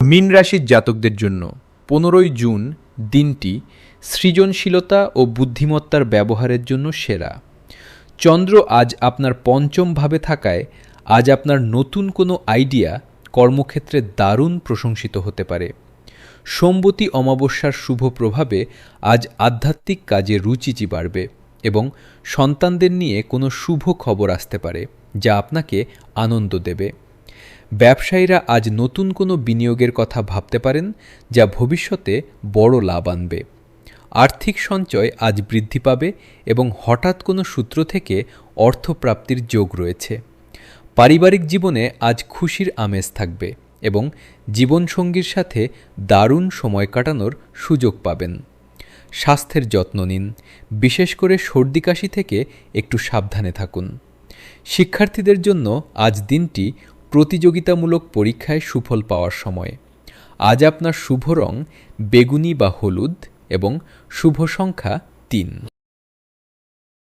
মীন রাশির জাতকদের জন্য 15 জুন দিনটি সৃজনশীলতা ও বুদ্ধিমত্তার ব্যবহারের জন্য সেরা। চন্দ্র আজ আপনার পঞ্চম ভাবে থাকায় আজ আপনার নতুন কোনো আইডিয়া কর্মক্ষেত্রে দারুণ প্রশংসিত হতে পারে। সোমবতী অমাবস্যার শুভ প্রভাবে আজ আধ্যাত্মিক কাজে রুচি বাড়বে এবং সন্তানদের নিয়ে কোনো শুভ খবর আসতে পারে যা আপনাকে আনন্দ দেবে। ব্যবসায়ীরা আজ নতুন কোনো বিনিয়োগের কথা ভাবতে পারেন যা ভবিষ্যতে বড় লাভ আনবে। আর্থিক সঞ্চয় আজ বৃদ্ধি পাবে এবং হঠাৎ কোনো সূত্র থেকে অর্থপ্রাপ্তির যোগ রয়েছে। পারিবারিক জীবনে আজ খুশির আমেজ থাকবে এবং জীবনসঙ্গীর সাথে দারুণ সময় কাটানোর সুযোগ পাবেন। স্বাস্থ্যের যত্ন নিন, বিশেষ করে সর্দি কাশি থেকে একটু সাবধানে থাকুন। শিক্ষার্থীদের জন্য আজ দিনটি প্রতিযোগিতামূলক পরীক্ষায় সুফল পাওয়ার সময়। আজ আপনার শুভ রং বেগুনি বা হলুদ এবং শুভ সংখ্যা 3।